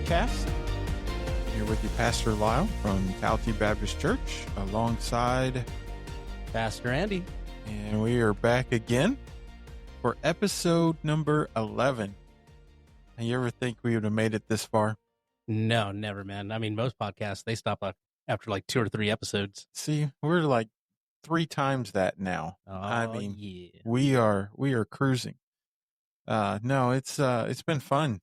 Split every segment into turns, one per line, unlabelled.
podcast. Here with you, Pastor Lyle from Tallahassee Baptist Church, alongside
Pastor Andy.
And we are back again for episode number 11. You ever think we would have made it this far?
No, never, man. I mean, most podcasts, they stop after like 2 or 3 episodes.
See, we're like 3 times that now.
Yeah.
we are cruising. No, it's been fun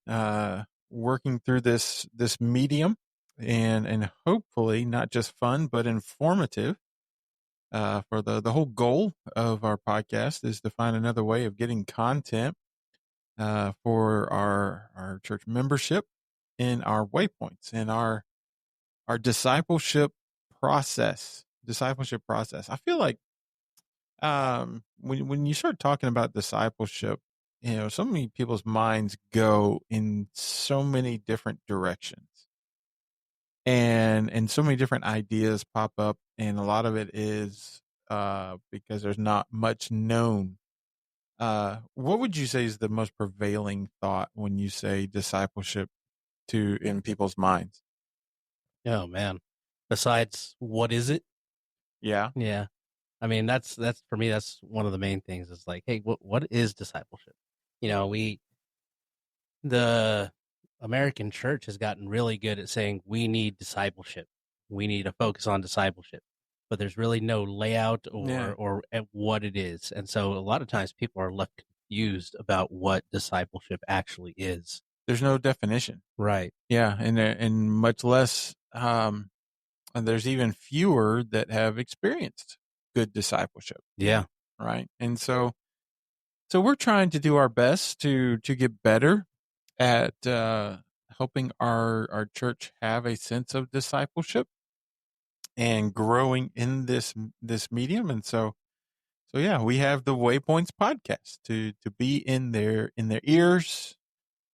working through this medium and hopefully not just fun but informative. For the whole goal of our podcast is to find another way of getting content for our church membership and our waypoints and our discipleship process. I feel like when you start talking about discipleship, so many people's minds go in so many different directions, and so many different ideas pop up, and a lot of it is because there's not much known. What would you say is the most prevailing thought when you say discipleship in people's minds?
Oh, man. Besides, what is it?
Yeah.
Yeah. I mean, that's for me, that's one of the main things. Is like, hey, what is discipleship? The American church has gotten really good at saying we need discipleship. We need to focus on discipleship. But there's really no layout or what it is. And so a lot of times people are left confused about what discipleship actually is.
There's no definition.
Right.
Yeah. And much less, and there's even fewer that have experienced good discipleship.
Yeah.
Right. And so we're trying to do our best to get better at helping our church have a sense of discipleship and growing in this medium. And so yeah, we have the Waypoints podcast to be in their ears,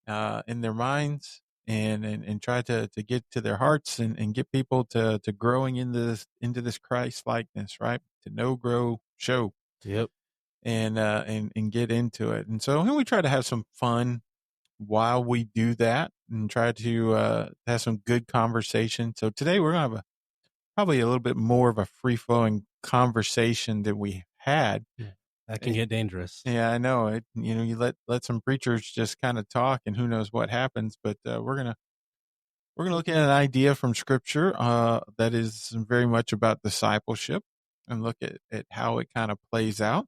in their minds, and try to get to their hearts and get people to growing into this Christ likeness, right? To know, grow, show.
Yep.
And get into it. And so we try to have some fun while we do that and try to have some good conversation. So today we're going to have probably a little bit more of a free-flowing conversation than we had.
Yeah, that can get dangerous.
Yeah, I know it. You let some preachers just kind of talk and who knows what happens, but we're going to look at an idea from scripture that is very much about discipleship and look at how it kind of plays out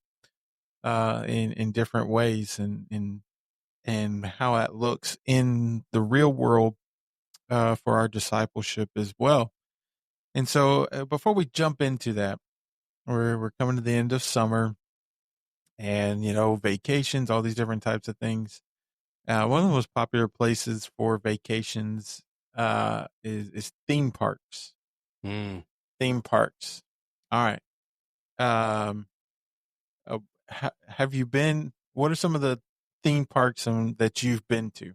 in different ways and how that looks in the real world for our discipleship as well. And so before we jump into that, we're coming to the end of summer and, vacations, all these different types of things. One of the most popular places for vacations is theme parks. Theme parks. All right. Have you been? What are some of the theme parks that you've been to?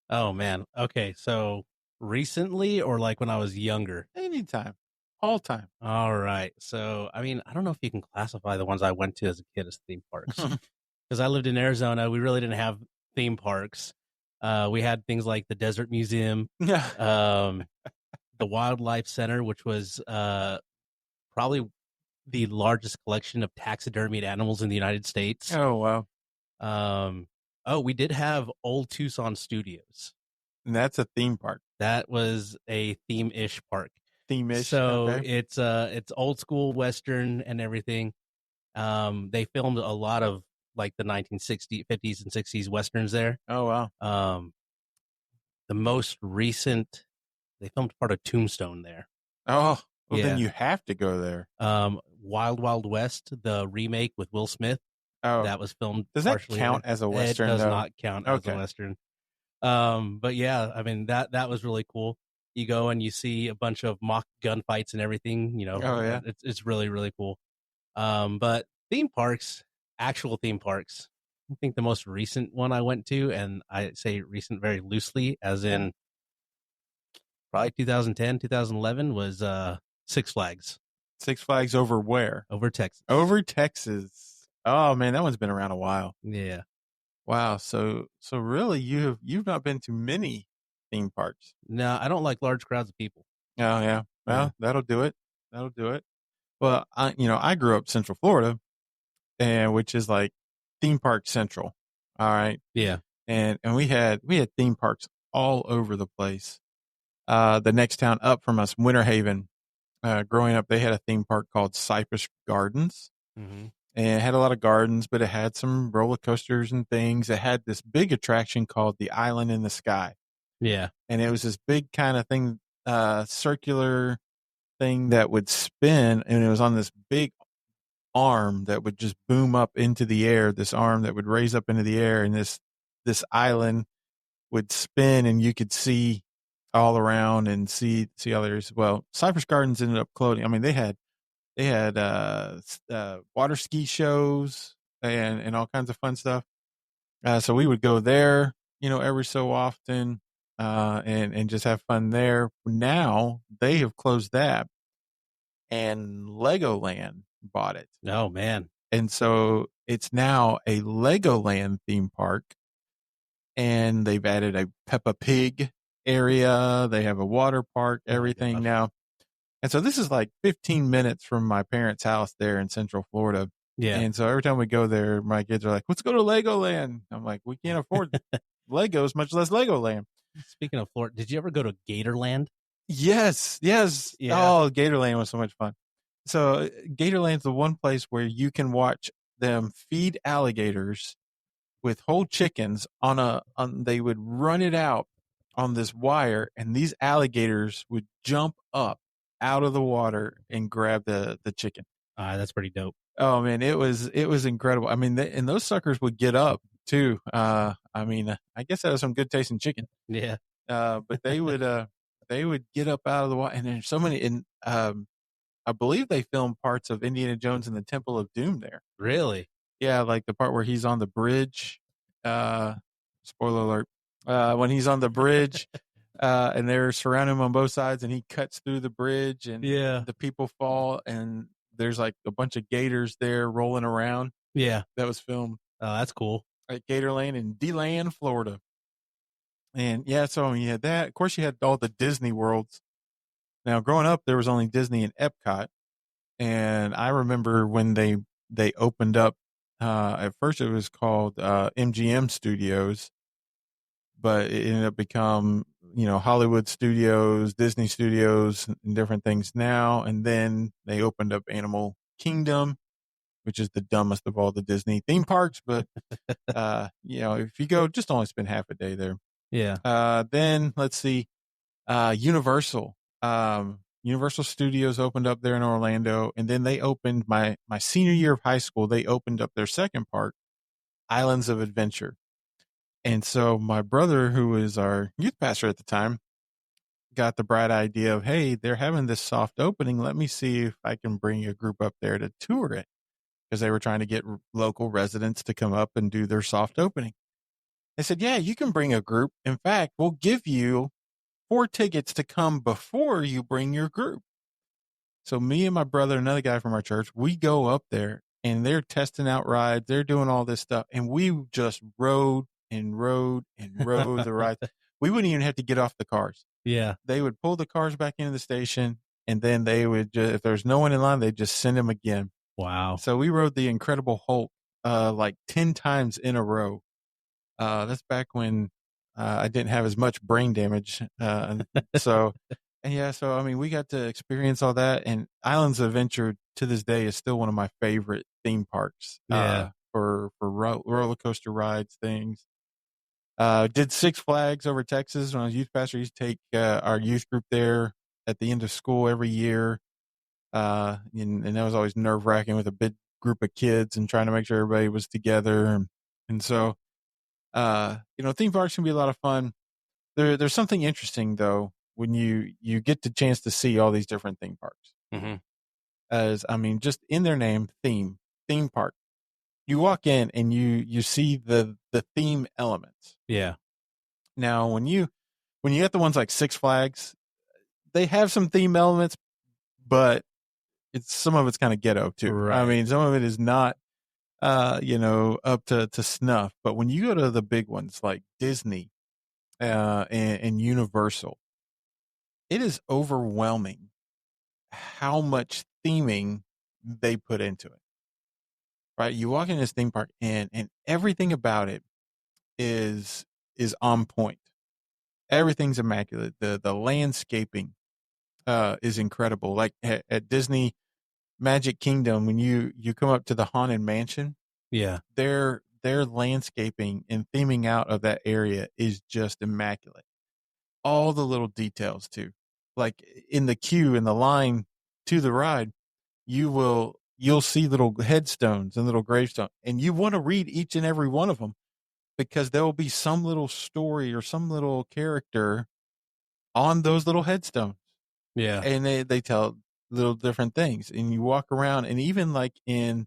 Oh, man. Okay, so recently or like when I was younger?
Anytime. All time.
All right. So, I mean, I don't know if you can classify the ones I went to as a kid as theme parks. Because I lived in Arizona. We really didn't have theme parks. We had things like the Desert Museum, the Wildlife Center, which was probably the largest collection of taxidermied animals in the United States.
Oh, wow.
We did have Old Tucson Studios.
And that's a theme park.
That was a theme-ish park.
Theme-ish.
So
okay.
It's old school Western and everything. They filmed a lot of like the 1960s, 50s and 60s Westerns there.
Oh, wow.
The most recent, they filmed part of Tombstone there.
Oh, well, then you have to go there.
Wild Wild West, the remake with Will Smith.
Oh,
that was filmed.
Does that count as a Western?
It does not count as a Western. But yeah, I mean, that was really cool. You go and you see a bunch of mock gunfights and everything,
Oh, yeah.
It's really, really cool. But theme parks, actual theme parks, I think the most recent one I went to, and I say recent very loosely, as in probably 2010, 2011, was Six Flags.
Six Flags over where?
Over Texas.
Over Texas. Oh, man, that one's been around a while.
Yeah.
Wow. So really, you've not been to many theme parks?
No, I don't like large crowds of people.
Oh yeah.
Yeah.
Well, that'll do it. That'll do it. Well, I grew up Central Florida, and which is like theme park central. All right.
Yeah.
And we had theme parks all over the place. The next town up from us, Winter Haven, growing up, they had a theme park called Cypress Gardens,
Hmm.
and it had a lot of gardens, but it had some roller coasters and things. It had this big attraction called the Island in the Sky,
Yeah.
and it was this big kind of thing, circular thing that would spin, and it was on this big arm that would just boom up into the air. This arm that would raise up into the air, and this island would spin, and you could see all around and see all there is. Well, Cypress Gardens ended up closing. I mean, they had water ski shows and all kinds of fun stuff. So we would go there, every so often, and just have fun there. Now they have closed that, and Legoland bought it,
Oh man.
and so it's now a Legoland theme park, and they've added a Peppa Pig area. They have a water park,
Oh my
everything
gosh.
now. And so this is like 15 minutes from my parents' house there in Central Florida.
Yeah.
And so every time we go there, my kids are like, let's go to Legoland. I'm like, we can't afford Legos, much less Legoland.
Speaking of Florida, did you ever go to Gatorland?
Yes, yes.
Yeah.
Oh, Gatorland was so much fun. So Gatorland's the one place where you can watch them feed alligators with whole chickens they would run it out on this wire, and these alligators would jump up out of the water and grab the chicken.
That's pretty dope.
Oh man, it was incredible. I mean, and those suckers would get up too. I mean, I guess that was some good tasting chicken.
Yeah.
But they would get up out of the water, and there's so many. And I believe they filmed parts of Indiana Jones and the Temple of Doom there.
Really?
Yeah, like the part where he's on the bridge. Uh, Spoiler alert. When he's on the bridge, and they're surrounding him on both sides, and he cuts through the bridge, and
Yeah.
the people fall, and there's like a bunch of gators there rolling around.
Yeah.
That was filmed
Oh, that's cool.
at Gatorland in DeLand, Florida. And yeah, so you had that. Of course, you had all the Disney worlds. Now, growing up, there was only Disney and Epcot, and I remember when they opened up. At first, it was called MGM Studios, but it ended up become Hollywood Studios, Disney Studios, and different things now. And then they opened up Animal Kingdom, which is the dumbest of all the Disney theme parks. But if you go, just only spend half a day there.
Yeah.
Then let's see, Universal. Universal Studios opened up there in Orlando, and then they opened my senior year of high school. They opened up their second park, Islands of Adventure. And so my brother, who was our youth pastor at the time, got the bright idea of, hey, they're having this soft opening. Let me see if I can bring a group up there to tour it, because they were trying to get local residents to come up and do their soft opening. I said, yeah, you can bring a group. In fact, we'll give you 4 tickets to come before you bring your group. So me and my brother, another guy from our church, we go up there, and they're testing out rides. They're doing all this stuff. And we just rode and rode and rode the rides. We wouldn't even have to get off the cars.
Yeah.
They would pull the cars back into the station, and then they would if there's no one in line, they'd just send them again.
Wow.
So we rode the Incredible Hulk like 10 times in a row. That's back when I didn't have as much brain damage. So I mean, we got to experience all that. And Islands of Adventure to this day is still one of my favorite theme parks.
Yeah.
For roller coaster rides, things. Did Six Flags over Texas when I was youth pastor. I used to take our youth group there at the end of school every year. And that was always nerve wracking with a big group of kids and trying to make sure everybody was together. And so, theme parks can be a lot of fun. There's something interesting though when you get the chance to see all these different theme parks.
Mm-hmm.
As I mean, just in their name, theme park. You walk in and you see the theme elements.
Yeah.
Now, when you get the ones like Six Flags, they have some theme elements, but some of it's kind of ghetto too.
Right.
I mean, some of it is not, up to snuff. But when you go to the big ones like Disney, and Universal, it is overwhelming how much theming they put into it. Right? You walk in this theme park, and everything about it is on point. Everything's immaculate. The landscaping is incredible. Like at Disney Magic Kingdom, when you come up to the Haunted Mansion,
Yeah.
their landscaping and theming out of that area is just immaculate. All the little details too. Like in the queue in the line to the ride, you'll see little headstones and little gravestones, and you want to read each and every one of them because there will be some little story or some little character on those little headstones,
Yeah.
and they tell little different things. And you walk around, and even like in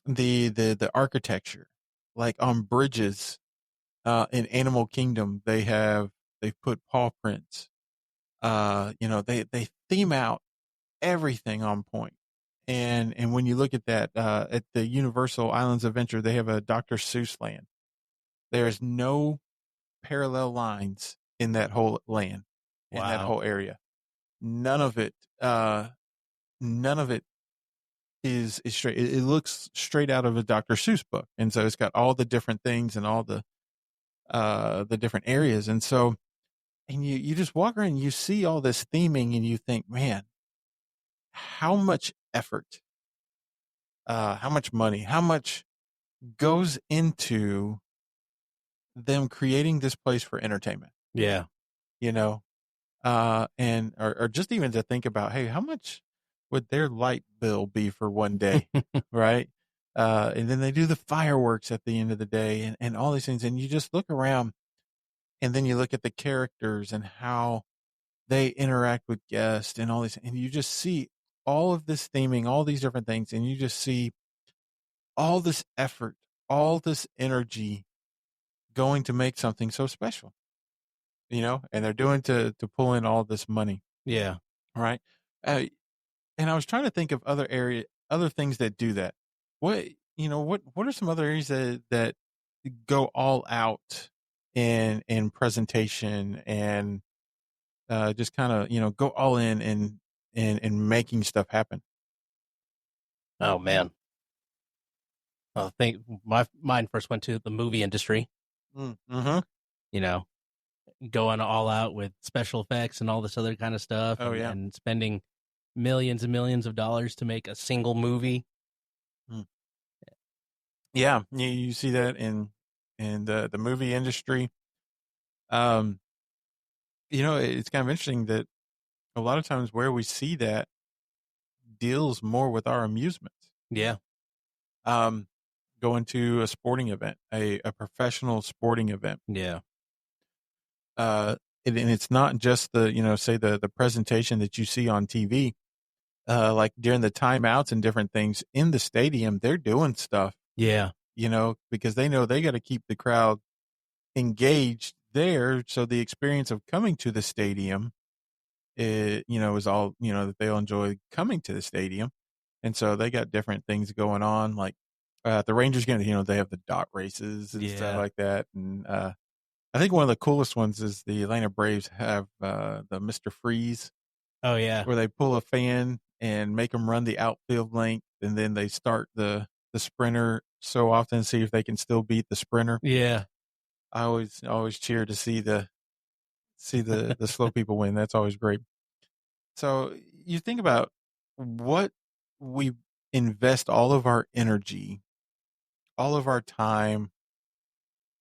the architecture, like on bridges, in Animal Kingdom, they've put paw prints. They theme out everything on point. And when you look at that, at the Universal Islands Adventure, they have a Dr. Seuss land. There is no parallel lines in that whole land, in that
Wow.
whole area. None of it, uh, none of it is straight. It looks straight out of a Dr. Seuss book, and so it's got all the different things and all the different areas, and so and you just walk around, and you see all this theming, and you think, man, how much effort, how much money, how much goes into them creating this place for entertainment,
Yeah.
you know? And or just even to think about, hey, how much would their light bill be for one day, right? And then they do the fireworks at the end of the day and all these things. And you just look around and then you look at the characters and how they interact with guests and all these, and you just see all of this theming, all these different things, and you just see all this effort, all this energy going to make something so special, and they're doing to pull in all this money,
Yeah.
right? Uh, and I was trying to think of other things that do that. What are some other areas that go all out in presentation and just kind of go all in making stuff happen.
Oh man. I think my mine first went to the movie industry.
Mm-hmm.
You know, going all out with special effects and all this other kind of stuff,
Oh yeah.
and spending millions and millions of dollars to make a single movie.
Mm. Yeah, you see that in the movie industry. Um, it's kind of interesting that a lot of times where we see that deals more with our amusements.
Yeah.
Um, Going to a sporting event, a professional sporting event.
Yeah.
Uh, and it's not just say the presentation that you see on TV. Like during the timeouts and different things in the stadium, they're doing stuff,
Yeah.
because they know they got to keep the crowd engaged there. So the experience of coming to the stadium, is all, that they'll enjoy coming to the stadium. And so they got different things going on. Like, the Rangers game, they have the dot races and stuff
Yeah.
like that. And, I think one of the coolest ones is the Atlanta Braves have, the Mr. Freeze,
Oh yeah.
where they pull a fan and make them run the outfield length. And then they start the sprinter so often, see if they can still beat the sprinter.
Yeah.
I always cheer to see the slow people win. That's always great. So you think about what we invest all of our energy, all of our time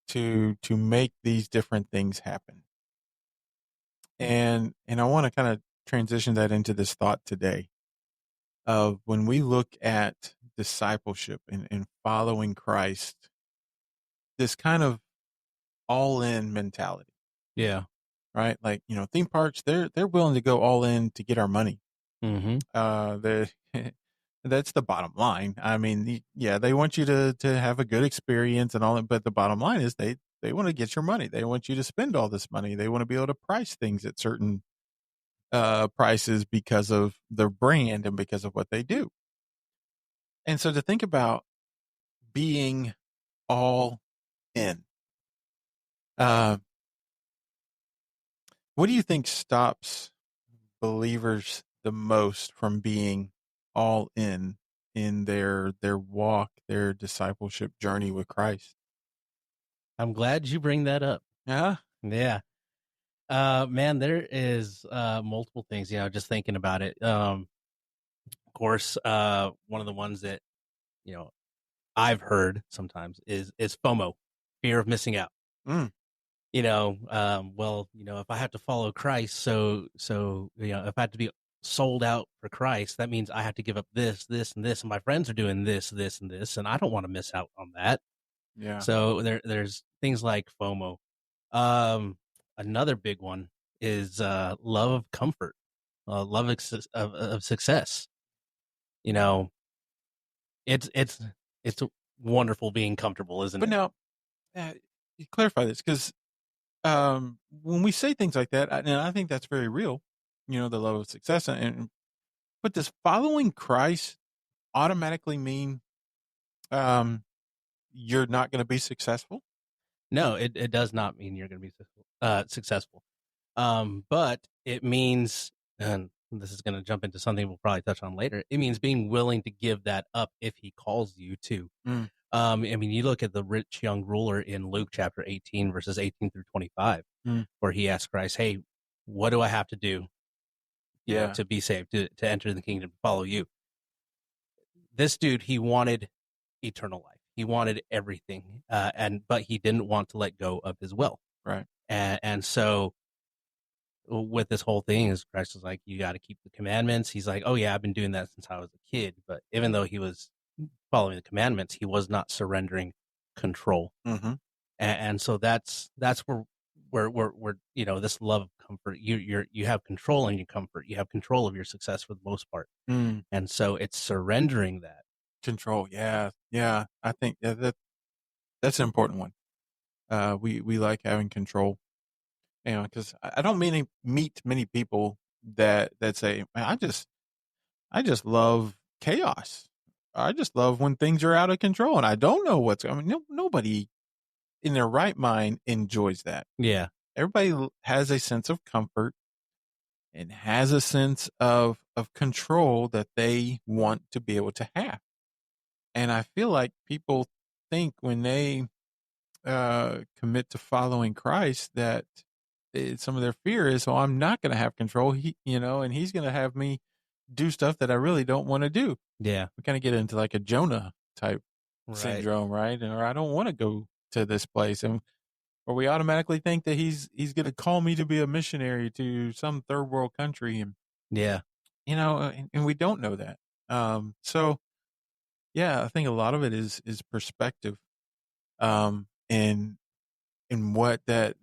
to make these different things happen. And I want to kind of transition that into this thought today of when we look at discipleship and following Christ, this kind of all in mentality,
Yeah.
right? Like, theme parks, they're willing to go all in to get our money.
Mm-hmm.
The That's the bottom line. I mean, yeah, they want you to have a good experience and all that, but the bottom line is they want to get your money. They want you to spend all this money. They want to be able to price things at certain prices because of their brand and because of what they do. And so to think about being all in, uh, What do you think stops believers the most from being all in their walk, their discipleship journey with Christ?
I'm glad you bring that up.
Yeah.
Yeah. Man, there is multiple things, just thinking about it. Of course, one of the ones that, you know, I've heard sometimes is FOMO, fear of missing out.
Mm,
If I have to follow Christ, if I have to be sold out for Christ, that means I have to give up this, this, and this, and my friends are doing this, this, and this, and I don't want to miss out on that.
yeah.
So there's things like FOMO. Um, Another big one is love of comfort, of success. You know, it's wonderful being comfortable, isn't
But
it?
now, you clarify this because when we say things like that, and I think that's very real. The love of success, but does following Christ automatically mean um, you're not going to be successful?
No, it does not mean you're going to be successful. But it means, and this is going to jump into something we'll probably touch on later. It means being willing to give that up if He calls you to.
Mm,
I mean, you look at the rich young ruler in Luke chapter 18, verses 18 through 25,
mm,
where he asked Christ, "Hey, what do I have to do,
yeah.
to be saved, to enter the kingdom, to follow you?" This dude, he wanted eternal life. He wanted everything, but he didn't want to let go of his wealth.
Right.
And so with this whole thing is Christ is like, you got to keep the commandments. He's like, oh yeah, I've been doing that since I was a kid. But even though he was following the commandments, he was not surrendering control.
Mm-hmm.
And so that's where this love of comfort, you have control in your comfort, you have control of your success for the most part,
Mm,
and so it's surrendering that.
control. Yeah. Yeah. I think that's an important one. We like having control. Because I don't meet many people that say, "Man, I just love chaos. I just love when things are out of control, and I don't know what's." I mean, nobody in their right mind enjoys that.
Yeah.
Everybody has a sense of comfort and has a sense of control that they want to be able to have. And I feel like people think when they commit to following Christ that some of their fear is, oh, I'm not going to have control. And He's going to have me do stuff that I really don't want to do.
Yeah.
We kind of get into like a Jonah type
Right.
syndrome, right? Or I don't want to go to this place, or we automatically think that he's going to call me to be a missionary to some third world country, and
Yeah.
and we don't know that. So yeah, I think a lot of it is perspective, and what that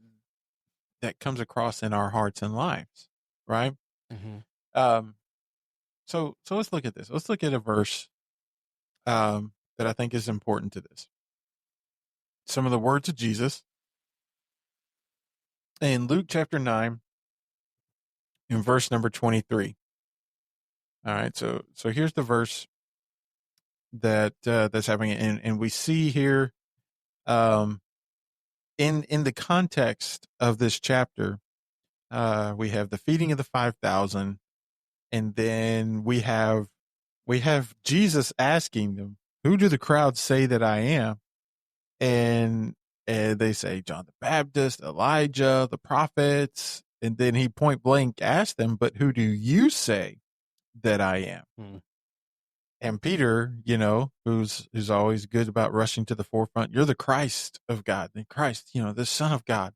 comes across in our hearts and lives, right?
Hmm.
Um, so let's look at this. Let's look at a verse that I think is important to this. Some of the words of Jesus in Luke chapter 9, in verse number 23. All right, so here's the verse that's happening, and we see here, um, in the context of this chapter, we have the feeding of the 5,000, and then we have Jesus asking them, "Who do the crowd say that I am?" And they say John the Baptist, Elijah, the prophets, and then he point blank asked them, "But who do you say that I am?"
Mm.
And Peter, who's always good about rushing to the forefront, "You're the Christ of God, the Christ, the Son of God,"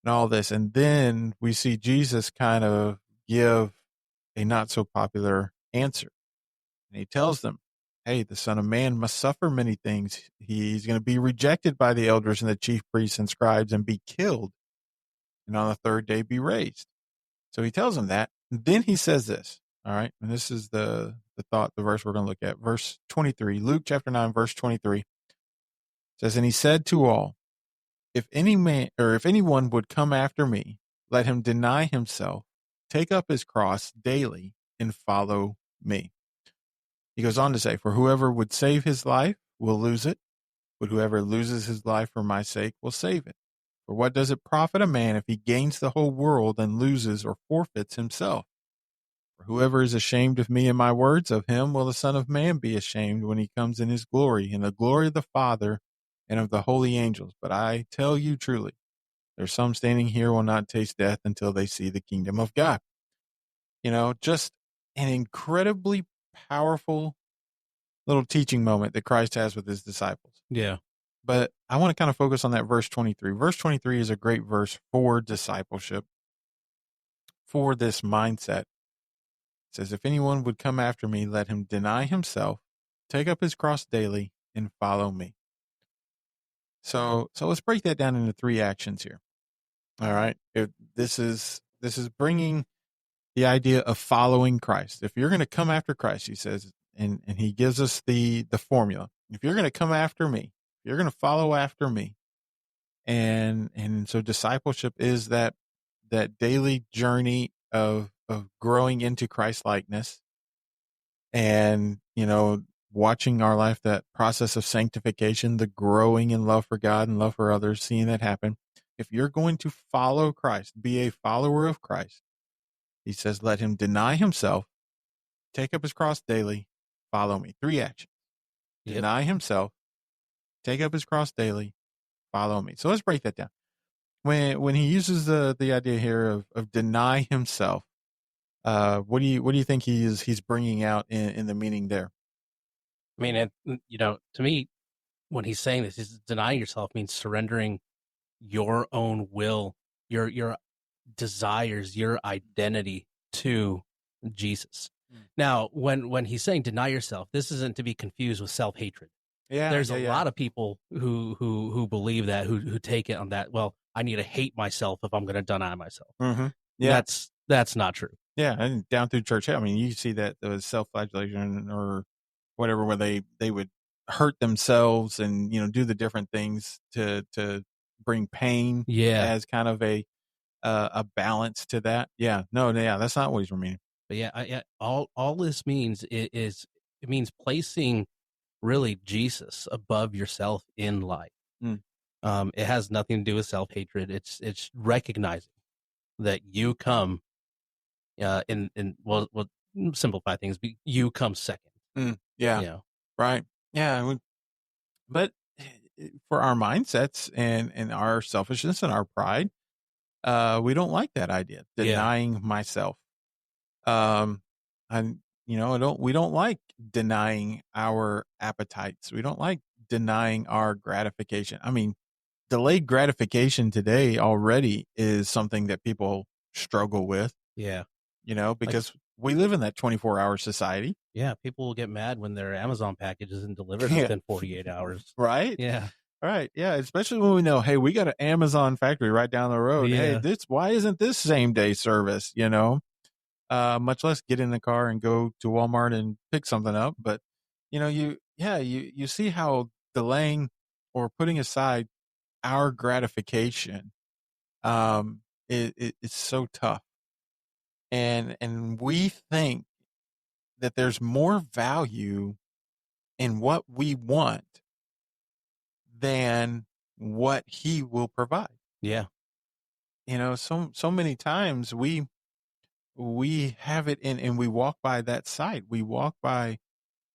and all this. And then we see Jesus kind of give a not so popular answer. And he tells them, "Hey, the Son of Man must suffer many things. He's going to be rejected by the elders and the chief priests and scribes and be killed, and on the third day be raised." So he tells them that. And then he says this. All right. And this is the verse we're going to look at. Verse 23, Luke chapter 9, verse 23 says, "And he said to all, if any man or if anyone would come after me, let him deny himself, take up his cross daily and follow me." He goes on to say, "For whoever would save his life will lose it, but whoever loses his life for my sake will save it." For what does it profit a man if he gains the whole world and loses or forfeits himself? For whoever is ashamed of me and my words, of him will the Son of Man be ashamed when he comes in his glory, in the glory of the Father and of the holy angels. But I tell you truly, there's some standing here will not taste death until they see the kingdom of God. Just an incredibly powerful little teaching moment that Christ has with his disciples.
Yeah.
But I want to kind of focus on that verse 23. Verse 23 is a great verse for discipleship, for this mindset. It says, if anyone would come after me, let him deny himself, take up his cross daily, and follow me. So let's break that down into 3 actions here. All right. This is bringing the idea of following Christ. If you're going to come after Christ, he says, and he gives us the formula. If you're going to come after me, you're going to follow after me. And so discipleship is that daily journey of growing into Christ likeness, and watching our life, that process of sanctification, the growing in love for God and love for others, seeing that happen. If you're going to follow Christ, be a follower of Christ, he says, let him deny himself, take up his cross daily, follow me. 3 actions.
Yep.
Deny himself, take up his cross daily, follow me. So let's break that down. When he uses the idea here of deny himself, what do you think he's bringing out in the meaning there?
I mean, to me, when he's saying this, is denying yourself means surrendering your own will, your desires, your identity to Jesus. Now, when he's saying deny yourself, this isn't to be confused with self-hatred.
Yeah,
there's a lot of people who believe that, who take it on that. Well, I need to hate myself if I'm going to deny myself.
Mm-hmm. Yeah,
that's not true.
Yeah, and down through church, I mean, you see that the self-flagellation or whatever, where they would hurt themselves and do the different things to bring pain.
Yeah,
as kind of a balance to that. Yeah, no, yeah, that's not what he's meaning.
but yeah, all this means is it means placing really Jesus above yourself in life.
Mm.
It has nothing to do with self-hatred. It's recognizing that you come well, simplify things, but you come second.
Yeah. Right. Yeah. But for our mindsets and our selfishness and our pride, we don't like that idea, denying myself. And we don't like denying our appetites. We don't like denying our gratification. I mean, delayed gratification today already is something that people struggle with.
Yeah.
Because we live in that 24-hour society.
Yeah, people will get mad when their Amazon package isn't delivered within 48 hours.
Right?
Yeah.
Right. Yeah. Especially when we know, hey, we got an Amazon factory right down the road.
Yeah.
Hey, why isn't this same day service? Much less get in the car and go to Walmart and pick something up. But you see how delaying or putting aside our gratification, it's so tough. And we think that there's more value in what we want than what he will provide.
Yeah.
So many times we have it in, and we walk by that side. We walk by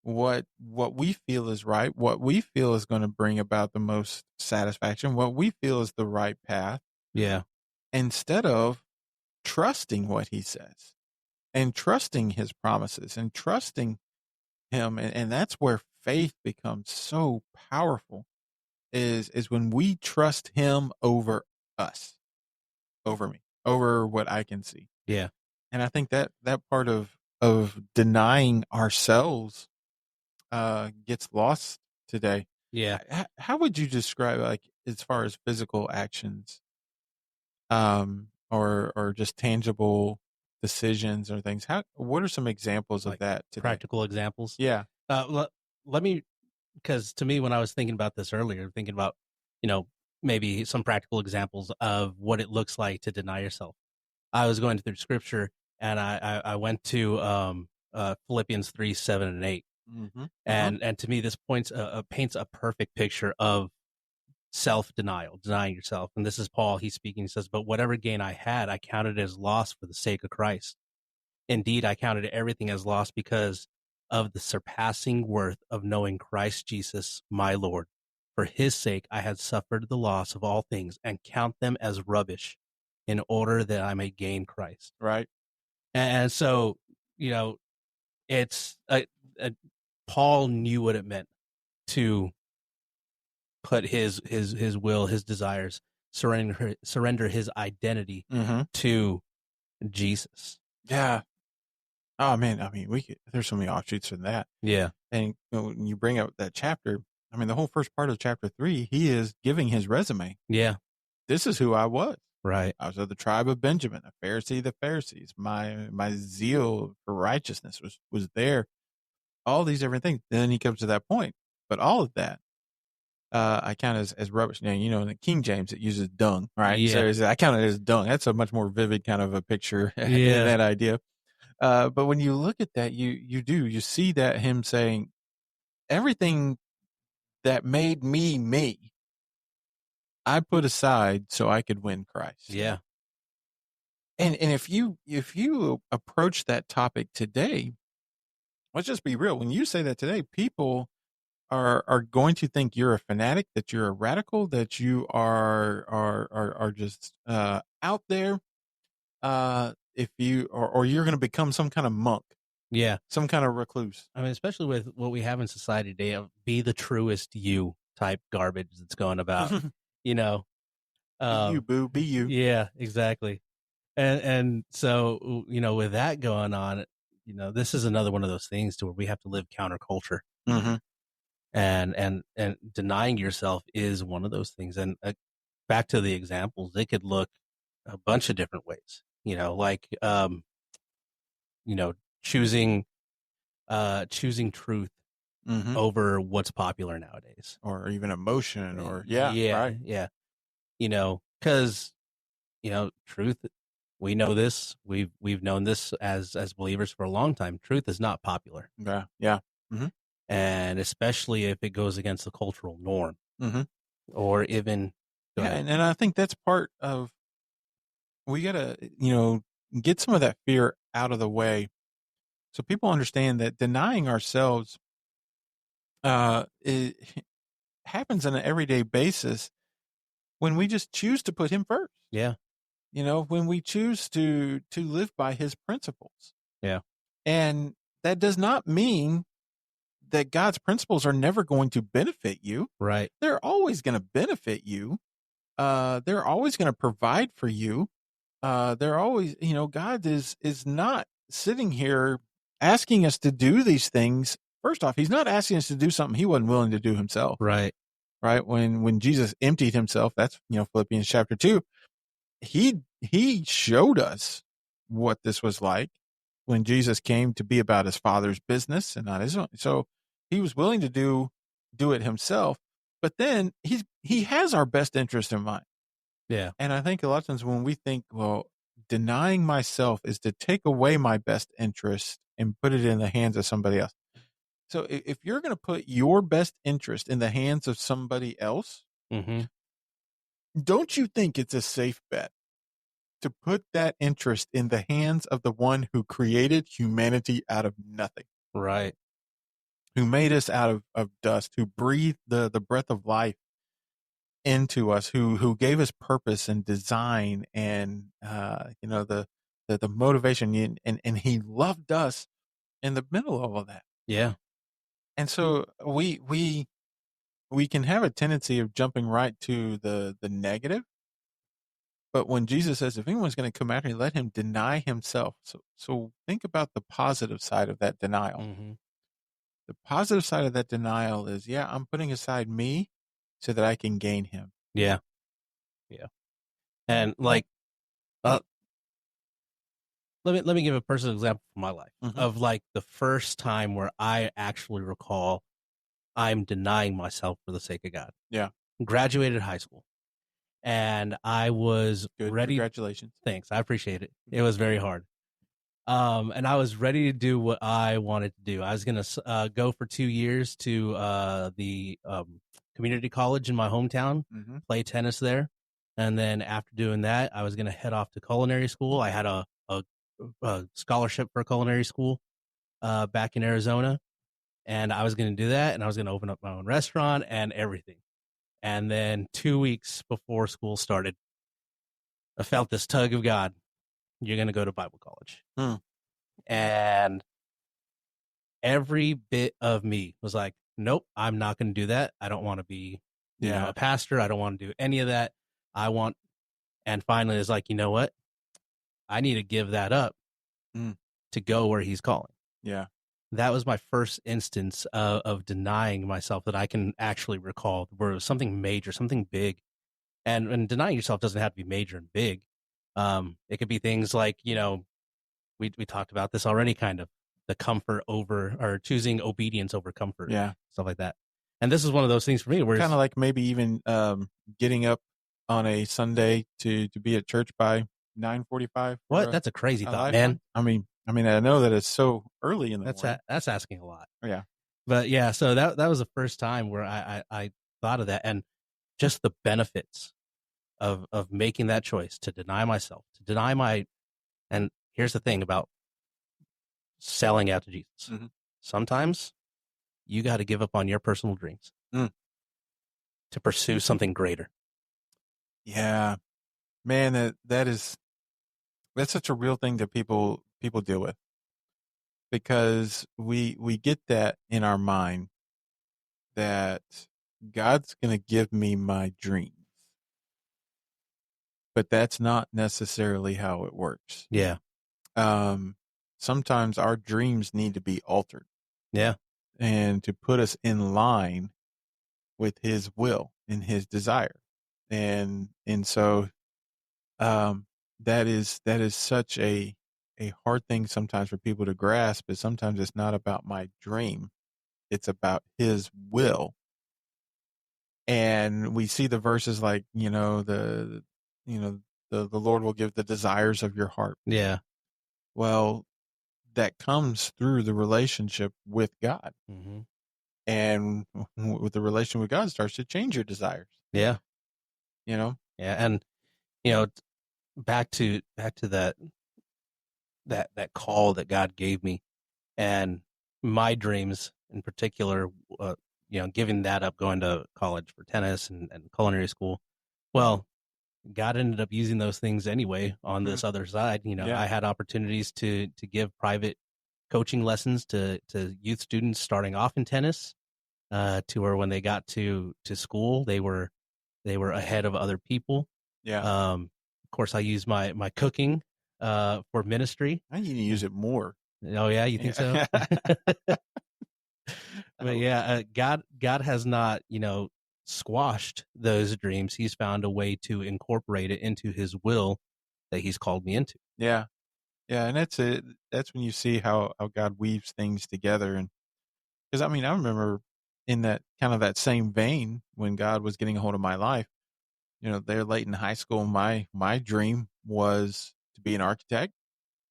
what we feel is right, what we feel is going to bring about the most satisfaction, what we feel is the right path.
Yeah.
Instead of trusting what he says and trusting his promises and trusting him. And that's where faith becomes so powerful, is when we trust him over us, over me, over what I can see.
Yeah.
And I think that part of denying ourselves gets lost today.
Yeah.
How would you describe, like, as far as physical actions, or just tangible decisions or things? What are some examples of that today?
Practical examples?
Yeah.
Let me, because to me, when I was thinking about this earlier, thinking about, maybe some practical examples of what it looks like to deny yourself. I was going through scripture, and I went to Philippians 3, 7, and 8.
Mm-hmm.
And to me, this paints a perfect picture of self-denial, denying yourself. And this is Paul, he's speaking, he says, but whatever gain I had, I counted as loss for the sake of Christ. Indeed, I counted everything as loss because of the surpassing worth of knowing Christ Jesus, my Lord. For his sake, I had suffered the loss of all things and count them as rubbish in order that I may gain Christ.
Right.
And so, you know, it's Paul knew what it meant to put his will, his desires, surrender his identity
Mm-hmm.
to Jesus.
Yeah. Oh man, I mean, there's so many offshoots from that.
Yeah.
And when you bring up that chapter, I mean, the whole first part of chapter 3, he is giving his resume.
Yeah.
This is who I was.
Right.
I was of the tribe of Benjamin, a Pharisee of the Pharisees. My zeal for righteousness was there. All these different things. And then he comes to that point. But all of that, I count as rubbish. Now, in the King James, it uses dung, right?
Yeah.
So I count it as dung. That's a much more vivid kind of a picture,
Yeah.
that idea. But when you look at that, you see that him saying, everything that made me, I put aside so I could win Christ.
Yeah.
And if you approach that topic today, let's just be real. When you say that today, people are going to think you're a fanatic, that you're a radical, that you are just out there. If you or you're going to become some kind of monk,
Yeah.
some kind of recluse.
I mean, especially with what we have in society today, of be the truest you type garbage that's going about, you know.
Be you, boo, be you.
Yeah, exactly. And so, with that going on, this is another one of those things to where we have to live counterculture.
Mm-hmm.
And denying yourself is one of those things. And back to the examples, they could look a bunch of different ways, like, choosing truth
Mm-hmm.
over what's popular nowadays,
Or even emotion, or
yeah,
right.
yeah, because truth, we know this, we've known this as believers for a long time. Truth is not popular,
Yeah. Mm-hmm.
and especially if it goes against the cultural norm,
Mm-hmm.
or even
And I think that's part of, we gotta get some of that fear out of the way, so people understand that denying ourselves it happens on an everyday basis when we just choose to put him first.
yeah,
When we choose to live by his principles.
yeah,
And that does not mean that God's principles are never going to benefit you.
right,
They're always going to benefit you. They're always going to provide for you. They're always, God is not sitting here asking us to do these things. First off, he's not asking us to do something he wasn't willing to do himself.
right,
Right. When Jesus emptied himself, that's, Philippians chapter 2, he showed us what this was like when Jesus came to be about his Father's business and not his own. So he was willing to do it himself, but then he has our best interest in mind.
yeah,
And I think a lot of times when we think, well, denying myself is to take away my best interest and put it in the hands of somebody else. So if you're going to put your best interest in the hands of somebody else,
mm-hmm.
don't you think it's a safe bet to put that interest in the hands of the one who created humanity out of nothing,
right,
who made us out of dust, who breathed the breath of life into us, who gave us purpose and design and the motivation, and he loved us in the middle of all that.
yeah,
And so we can have a tendency of jumping right to the negative. But when Jesus says, if anyone's going to come after me, let him deny himself. So think about the positive side of that denial.
mm-hmm.
The positive side of that denial is, I'm putting aside me so that I can gain him.
Yeah, yeah, and like, uh, let me give a personal example from my life,
Mm-hmm.
of like the first time where I actually recall I'm denying myself for the sake of God.
Yeah.
Graduated high school, and I was
Good.
ready.
Congratulations.
Thanks, I appreciate it. It was very hard. And I was ready to do what I wanted to do. I was gonna go for 2 years to the community college in my hometown,
Mm-hmm.
play tennis there. And then after doing that, I was going to head off to culinary school. I had a scholarship for culinary school back in Arizona, and I was going to do that, and I was going to open up my own restaurant and everything. And then 2 weeks before school started, I felt this tug of God. You're going to go to Bible college.
Hmm.
And every bit of me was like, nope, I'm not going to do that. I don't want to be,
Yeah.
a pastor. I don't want to do any of that. I want, and finally it's like, you know what? I need to give that up
Mm.
to go where he's calling.
Yeah.
That was my first instance of denying myself that I can actually recall, where it was something major, something big. And denying yourself doesn't have to be major and big. It could be things like, we talked about this already, kind of the comfort over, or choosing obedience over comfort,
Yeah.
stuff like that. And this is one of those things for me where
Kind of like maybe even getting up on a Sunday to be at church by 9:45.
what? That's a crazy
A
thought,
lifeline.
man.
I know that it's so early in the morning.
That's asking a lot.
Yeah.
But yeah, so that was the first time where I thought of that, and just the benefits of making that choice to deny myself, to deny my. And here's the thing about selling out to Jesus.
Mm-hmm.
Sometimes you got to give up on your personal dreams to pursue something greater.
Yeah, man, that's such a real thing that people deal with, because we get that in our mind that God's going to give me my dreams, but that's not necessarily how it works.
Yeah.
Sometimes our dreams need to be altered.
Yeah.
And to put us in line with His will and His desire, and so that is such a hard thing sometimes for people to grasp. But sometimes it's not about my dream; it's about His will. And we see the verses like, you know the Lord will give the desires of your heart.
Yeah.
Well, that comes through the relationship with God.
Mm-hmm.
And with the relation with God starts to change your desires.
Yeah.
Yeah.
And back to that call that God gave me, and my dreams in particular, giving that up, going to college for tennis and culinary school. Well, God ended up using those things anyway on this other side.
Yeah.
I had opportunities to give private coaching lessons to youth students starting off in tennis, to where when they got to school, they were ahead of other people.
Yeah.
Of course, I use my cooking for ministry.
I need to use it more.
Oh yeah, you think so? But yeah, God has not, squashed those dreams. He's found a way to incorporate it into His will that He's called me into.
Yeah. Yeah. And that's it. That's when you see how God weaves things together. And because I remember in that kind of that same vein, when God was getting a hold of my life, there late in high school, my dream was to be an architect.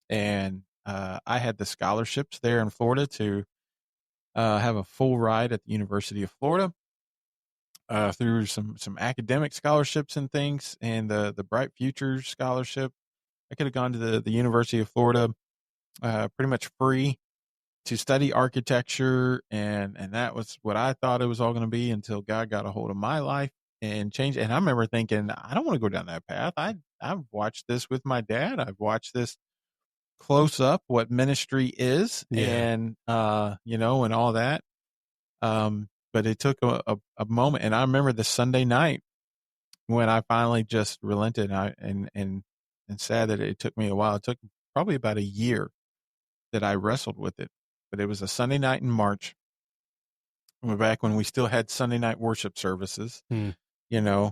And I had the scholarships there in Florida to have a full ride at the University of Florida, through some academic scholarships and things, and the Bright Futures Scholarship. I could have gone to the University of Florida pretty much free to study architecture, and that was what I thought it was all going to be, until God got a hold of my life and changed. And I remember thinking, I don't want to go down that path. I've watched this with my dad. I've watched this close up, what ministry is, and and all that. But it took a moment, and I remember the Sunday night when I finally just relented. And sad that it took me a while. It took probably about a year that I wrestled with it. But it was a Sunday night in March. We're back when we still had Sunday night worship services. When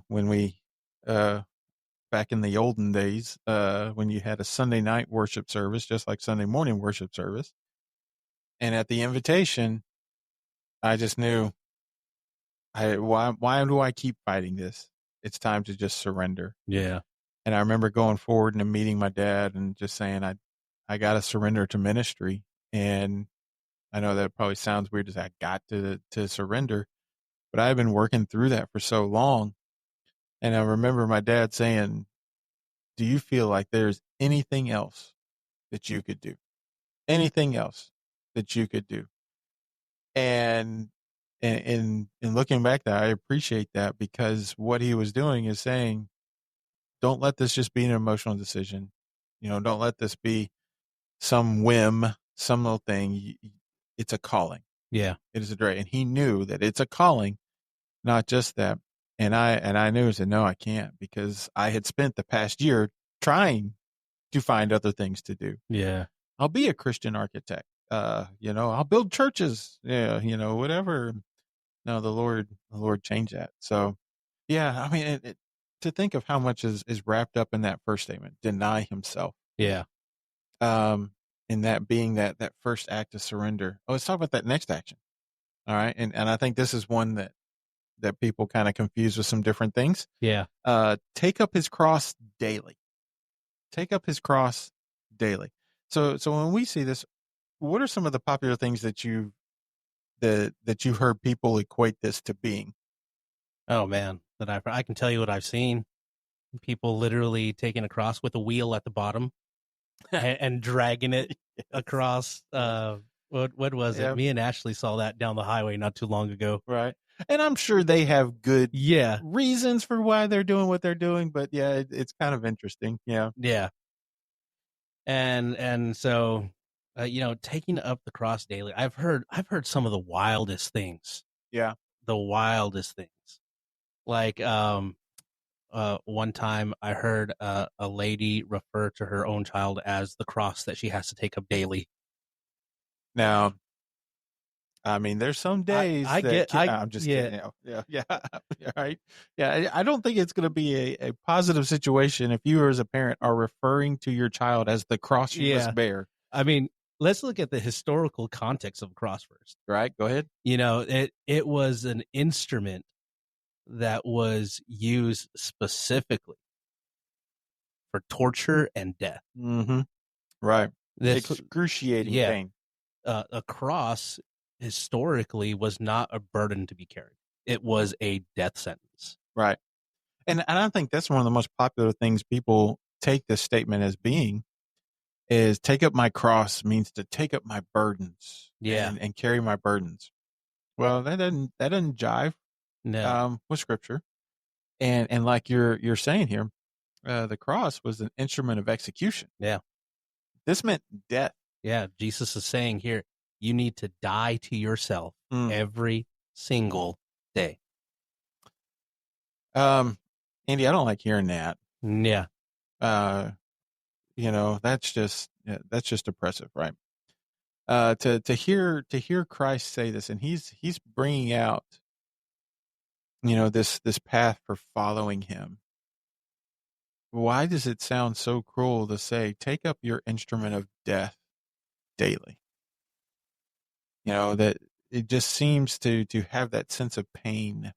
we back in the olden days, when you had a Sunday night worship service, just like Sunday morning worship service. And at the invitation, I just knew, why do I keep fighting this? It's time to just surrender.
Yeah.
And I remember going forward and meeting my dad and just saying, I got to surrender to ministry. And I know that probably sounds weird, as I got to surrender, but I had been working through that for so long. And I remember my dad saying, do you feel like there's anything else that you could do? Anything else that you could do? And in looking back, that I appreciate that, because what he was doing is saying, don't let this just be an emotional decision. Don't let this be some whim, some little thing. It's a calling.
Yeah.
It is a great, and he knew that it's a calling, not just that. And I knew, I said, no, I can't, because I had spent the past year trying to find other things to do.
Yeah.
I'll be a Christian architect. I'll build churches. Yeah, whatever. No, the Lord changed that. So, yeah, I mean, to think of how much is wrapped up in that first statement, deny himself.
Yeah.
Um, and that being that first act of surrender. Oh, let's talk about that next action. All right, and I think this is one that people kind of confuse with some different things.
Yeah.
Take up his cross daily. Take up his cross daily. So when we see this, what are some of the popular things that you've heard people equate this to being?
Oh man, I can tell you what I've seen. People literally taking a cross with a wheel at the bottom and dragging it
Yes.
across.
Yes.
What was it?
Yeah.
Me and Ashley saw that down the highway not too long ago.
Right. And I'm sure they have good
Yeah.
reasons for why they're doing what they're doing, but yeah, it's kind of interesting. Yeah.
Yeah. And so taking up the cross daily. I've heard some of the wildest things.
Yeah.
The wildest things. Like one time I heard a lady refer to her own child as the cross that she has to take up daily.
Now, I mean, there's some days
I
that
get I
I'm just
yeah.
kidding. Yeah. Yeah. Yeah. Right. Yeah. I don't think it's going to be a positive situation if you, as a parent, are referring to your child as the cross you
Yeah.
must bear.
I mean, let's look at the historical context of cross first.
Right. Go ahead.
It was an instrument that was used specifically for torture and death.
Mm-hmm. Right.
This
Excruciating
yeah,
pain.
a cross historically was not a burden to be carried. It was a death sentence.
Right. And I think that's one of the most popular things people take this statement as being, is take up my cross means to take up my burdens
Yeah.
and carry my burdens. Well, that doesn't jive
No.
with scripture. And like you're saying here, the cross was an instrument of execution.
Yeah.
This meant death.
Yeah. Jesus is saying here, you need to die to yourself
Mm.
every single day.
Andy, I don't like hearing that.
Yeah.
That's just oppressive, right? To hear Christ say this, and he's bringing out, this path for following him. Why does it sound so cruel to say, take up your instrument of death daily? That it just seems to have that sense of pain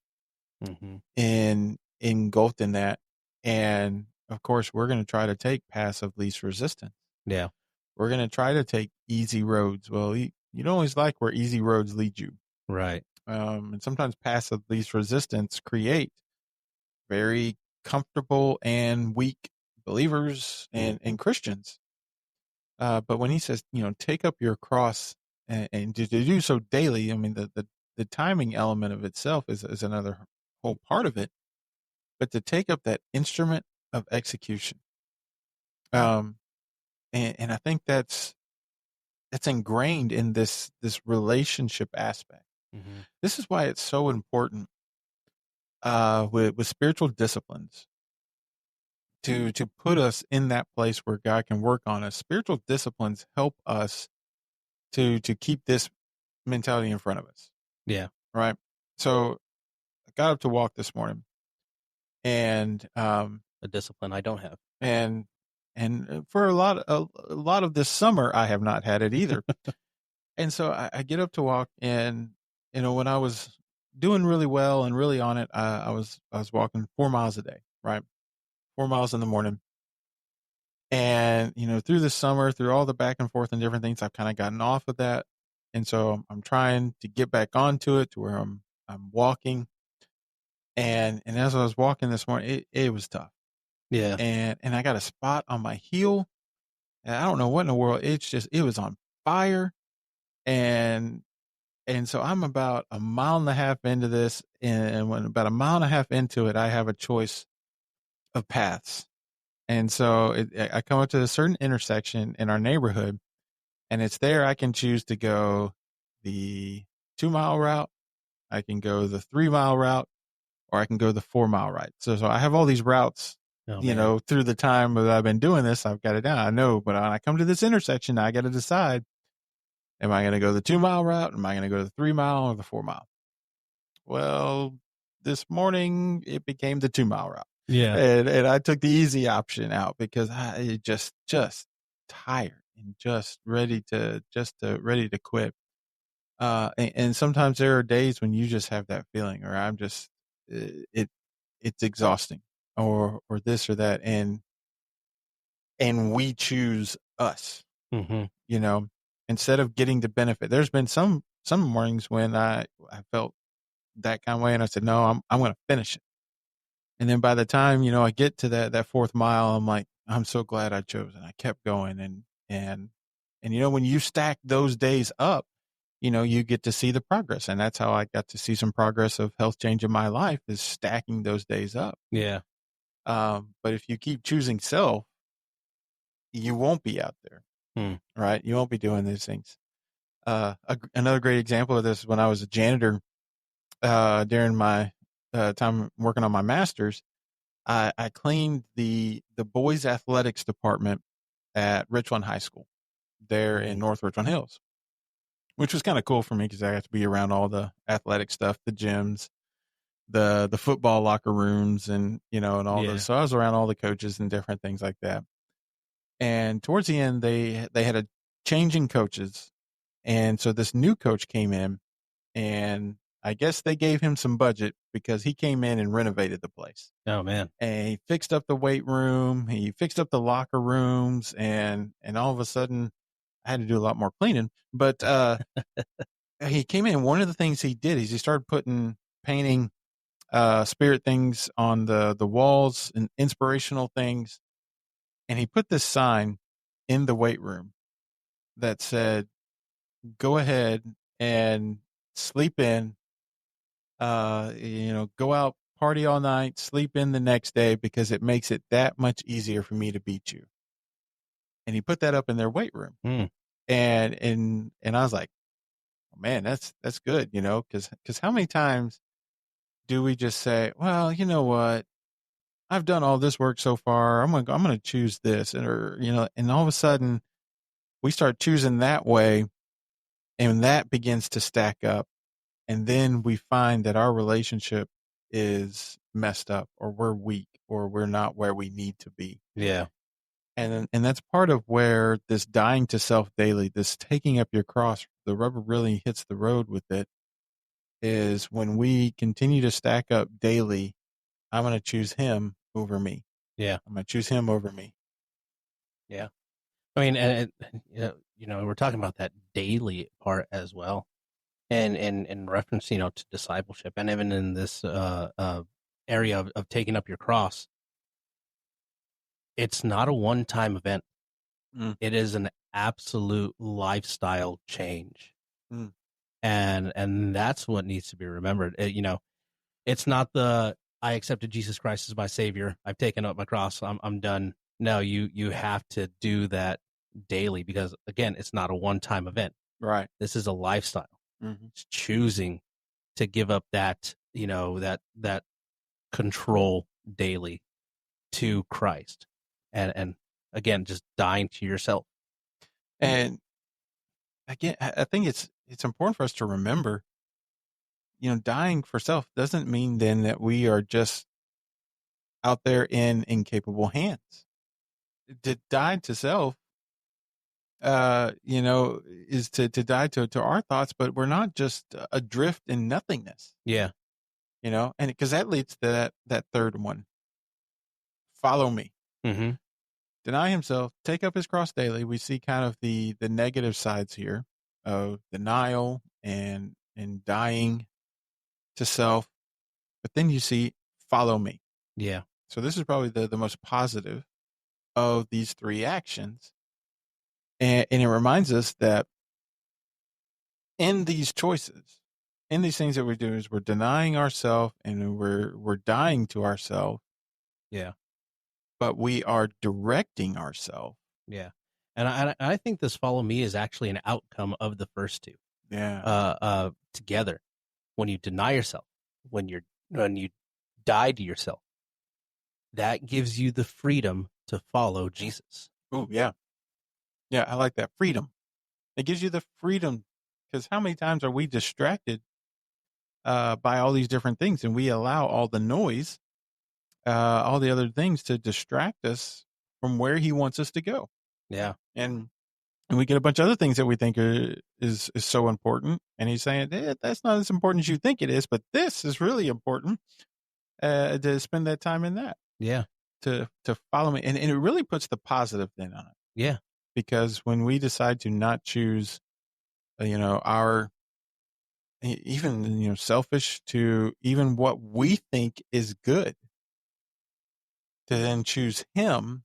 Mm-hmm.
engulfed in that. And of course, we're going to try to take paths of least resistance.
Yeah.
We're going to try to take easy roads. Well, you don't always like where easy roads lead you.
Right.
And sometimes paths of least resistance create very comfortable and weak believers and Christians. But when he says, take up your cross and to do so daily, I mean, the timing element of itself is another whole part of it. But to take up that instrument of execution, and I think that's ingrained in this relationship aspect.
Mm-hmm.
This is why it's so important with spiritual disciplines to put us in that place where God can work on us. Spiritual disciplines help us to keep this mentality in front of us.
Yeah.
Right. So I got up to walk this morning, and
A discipline I don't have.
and for a lot of this summer, I have not had it either. And so I get up to walk, and when I was doing really well and really on it, I was walking 4 miles a day, right? 4 miles in the morning. And through the summer, through all the back and forth and different things, I've kind of gotten off of that. And so I'm trying to get back onto it to where I'm I'm walking, and as I was walking this morning, it was tough.
Yeah.
And I got a spot on my heel, and I don't know what in the world. It was on fire, and so I'm about a mile and a half into this, and when about a mile and a half into it, I have a choice of paths. And so I come up to a certain intersection in our neighborhood, and it's there I can choose to go the 2 mile route, I can go the 3 mile route, or I can go the 4 mile route. So I have all these routes,
Oh man.
through the time that I've been doing this, I've got it down. I know, but when I come to this intersection, I got to decide: am I going to go the 2 mile route? Am I going to go the 3 mile or the 4 mile? Well, this morning it became the 2 mile route,
Yeah.
and I took the easy option out because I just tired and ready to quit. And sometimes there are days when you just have that feeling, or I'm just it it's exhausting, or this or that, and we choose us,
Hmm.
you know, instead of getting the benefit. There's been some mornings when I felt that kind of way, and I said, no, I'm going to finish it. And then by the time, I get to that fourth mile, I'm like, I'm so glad I chose, and I kept going. And when you stack those days up, you get to see the progress. And that's how I got to see some progress of health change in my life, is stacking those days up.
Yeah.
But if you keep choosing self, you won't be out there,
Hmm.
right? You won't be doing these things. Another great example of this is when I was a janitor, during my time working on my master's. I cleaned the boys athletics department at Richland High School there in
Mm.
North Richland Hills, which was kind of cool for me because I got to be around all the athletic stuff, the gyms, the football locker rooms, and all those.
Yeah.
So I was around all the coaches and different things like that. And towards the end, they had a changing coaches, and so this new coach came in, and I guess they gave him some budget because he came in and renovated the place.
Oh man.
And he fixed up the weight room, he fixed up the locker rooms, and all of a sudden I had to do a lot more cleaning. But he came in, one of the things he did is he started painting spirit things on the walls and inspirational things. And he put this sign in the weight room that said, go ahead and sleep in, go out, party all night, sleep in the next day, because it makes it that much easier for me to beat you. And he put that up in their weight room.
Hmm.
And I was like, oh, man, that's good, because how many times do we just say, well, you know what? I've done all this work so far. I'm gonna choose this, and all of a sudden we start choosing that way, and that begins to stack up, and then we find that our relationship is messed up, or we're weak, or we're not where we need to be.
Yeah.
And that's part of where this dying to self daily, this taking up your cross, the rubber really hits the road with it, is when we continue to stack up daily. I'm going to choose him over me.
Yeah.
I'm going to choose him over me.
Yeah. I mean, and we're talking about that daily part as well, and in reference, to discipleship, and even in this area of taking up your cross, it's not a one-time event.
Mm,
It is an absolute lifestyle change,
mm,
and that's what needs to be remembered. It's not the I accepted Jesus Christ as my savior. I've taken up my cross. I'm done. No, you have to do that daily, because again, it's not a one-time event.
right.
This is a lifestyle.
Mm-hmm.
It's choosing to give up that control daily to Christ, and again, just dying to yourself.
And again, I think it's important for us to remember, dying for self doesn't mean then that we are just out there in incapable hands. To die to self, is to die to our thoughts, but we're not just adrift in nothingness,
Yeah.
and because that leads to that third one: follow me.
Mm-hmm.
Deny himself, take up his cross daily. We see kind of the negative sides here of denial and dying to self, but then you see follow me.
Yeah.
So this is probably the most positive of these three actions. And it reminds us that in these choices, in these things that we do, is we're denying ourselves and we're dying to ourselves,
Yeah.
but we are directing ourselves.
Yeah. And I think this follow me is actually an outcome of the first two.
Yeah.
Together. When you deny yourself, when you die to yourself, that gives you the freedom to follow Jesus.
Oh, yeah. Yeah, I like that. Freedom. It gives you the freedom, because how many times are we distracted by all these different things, and we allow all the noise, all the other things to distract us from where he wants us to go.
Yeah.
And we get a bunch of other things that we think is so important, and he's saying that's not as important as you think it is, but this is really important, to spend that time in that,
Yeah.
to follow me, and it really puts the positive thing on it,
Yeah.
because when we decide to not choose, our even selfish, to even what we think is good, to then choose him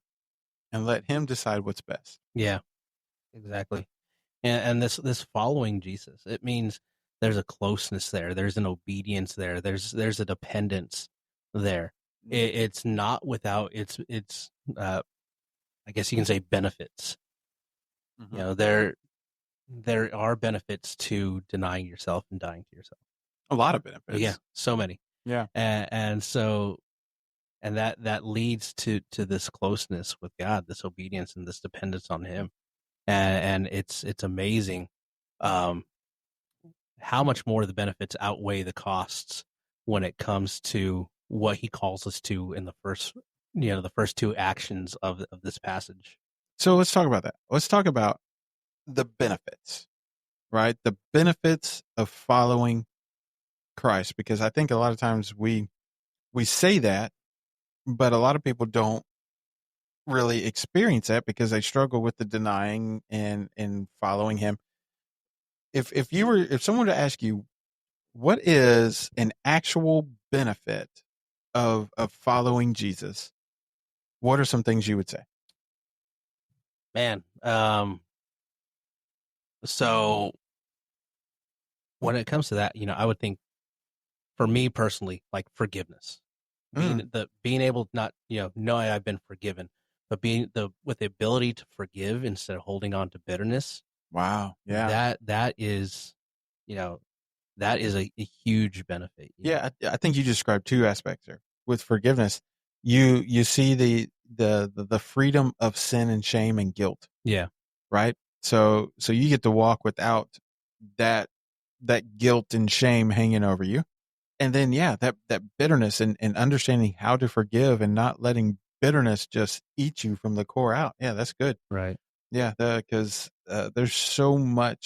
and let him decide what's best.
Yeah. Exactly. And this following Jesus, it means there's a closeness there, there's an obedience there, there's a dependence there. It's not without its I guess you can say benefits.
Mm-hmm.
You know, there are benefits to denying yourself and dying to yourself.
A lot of benefits.
Yeah, so many.
Yeah.
And so that leads to this closeness with God, this obedience and this dependence on him. And it's amazing how much more the benefits outweigh the costs when it comes to what he calls us to in the first two actions of this passage.
So let's talk about that. Let's talk about the benefits, right? The benefits of following Christ, because I think a lot of times we say that, but a lot of people don't really experience that because they struggle with the denying and following him. If someone were to ask you, what is an actual benefit of following Jesus, what are some things you would say?
Man, so when it comes to that, I would think, for me personally, like forgiveness, being able, not knowing I've been forgiven, but being with the ability to forgive instead of holding on to bitterness.
Wow. Yeah.
That is, that is a huge benefit.
Yeah. I think you described two aspects there. With forgiveness, you see the freedom of sin and shame and guilt.
Yeah.
Right. So you get to walk without that guilt and shame hanging over you. And then, that bitterness, and understanding how to forgive and not letting bitterness just eat you from the core out. Yeah, that's good.
Right.
Yeah, because there's so many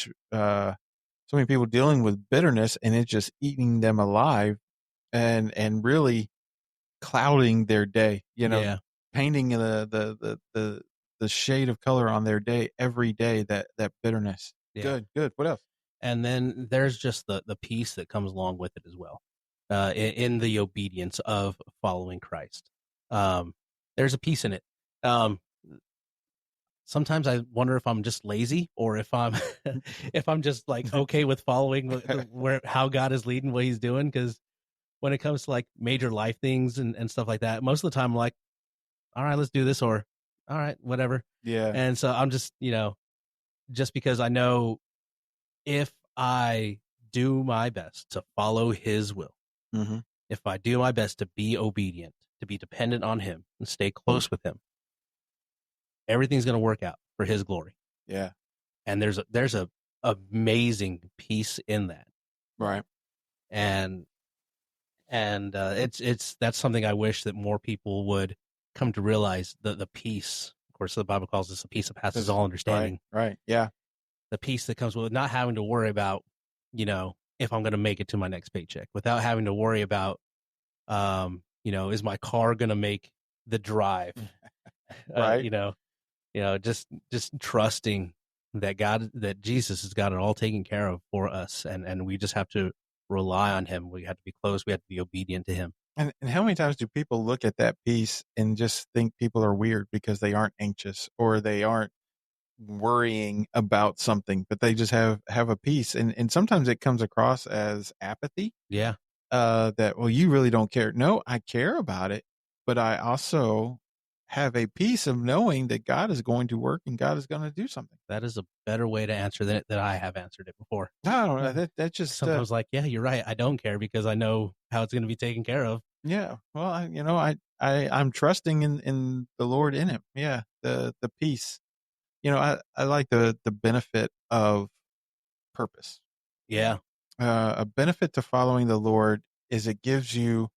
people dealing with bitterness, and it's just eating them alive, and really clouding their day.
Yeah.
Painting the shade of color on their day every day. That bitterness.
Yeah.
Good. What else?
And then there's just the peace that comes along with it as well, in the obedience of following Christ. There's a peace in it. Sometimes I wonder if I'm just lazy, or if I'm if I'm just like okay with following how God is leading, what he's doing. Because when it comes to like major life things and stuff like that, most of the time I'm like, all right, let's do this, or all right, whatever.
Yeah.
And so I'm just, just because I know if I do my best to follow his will,
Mm-hmm.
if I do my best to be obedient, to be dependent on him and stay close with him, everything's going to work out for his glory.
Yeah.
And there's a amazing peace in that.
Right.
And it's that's something I wish that more people would come to realize, the peace. Of course, the Bible calls this a peace that passes all understanding.
Right. Yeah.
The peace that comes with not having to worry about, if I'm going to make it to my next paycheck, without having to worry about, is my car going to make the drive?
Right.
Just trusting that Jesus has got it all taken care of for us, and we just have to rely on him. We had to be close. We had to be obedient to him.
And how many times do people look at that piece and just think people are weird because they aren't anxious or they aren't worrying about something, but they just have a peace, and sometimes it comes across as apathy.
Yeah,
That, well, you really don't care. No, I care about it, but I also have a peace of knowing that God is going to work and God is going to do something.
that is a better way to answer that I have answered it before.
I don't know, that just
Sometimes, like, yeah, you're right. I don't care because I know how it's going to be taken care of.
yeah. Well, I'm trusting in the Lord in Him. Yeah, the peace. I like the benefit of purpose.
Yeah,
A benefit to following the Lord is it gives you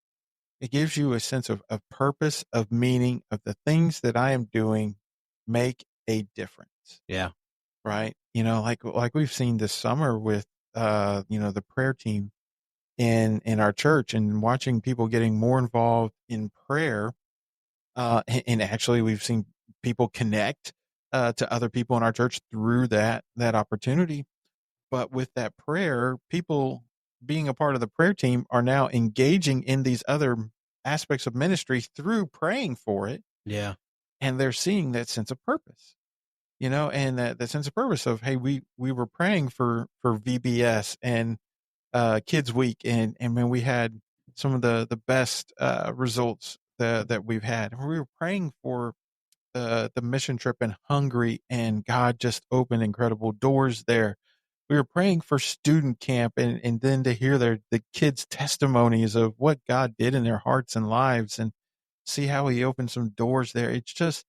a sense of purpose, of meaning, of the things that I am doing make a difference,
yeah,
right? Like we've seen this summer with the prayer team in our church, and watching people getting more involved in prayer. And actually, we've seen people connect to other people in our church through that opportunity. But with that prayer, people being a part of the prayer team are now engaging in these other aspects of ministry through praying for it,
yeah,
and they're seeing that sense of purpose. And that sense of purpose of, hey, we were praying for VBS and Kids Week, and when we had some of the best results that we've had, and we were praying for the mission trip in Hungary, and God just opened incredible doors there. We were praying for student camp, and then to hear the kids' testimonies of what God did in their hearts and lives, and see how He opened some doors there. It's just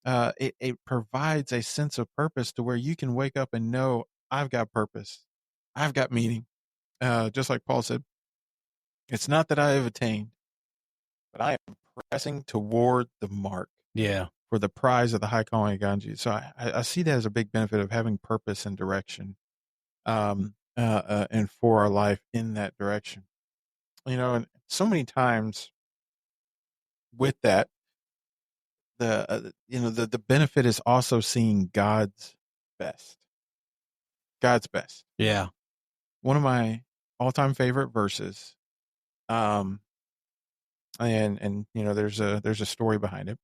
it provides a sense of purpose to where you can wake up and know, I've got purpose, I've got meaning. Just like Paul said, it's not that I have attained, but I am pressing toward the mark
yeah,
for the prize of the high calling of God in Jesus. So I see that as a big benefit of having purpose and direction, and for our life in that direction. And so many times with that, the benefit is also seeing best. God's best.
yeah,
One of my all-time favorite verses, um, and there's a story behind it.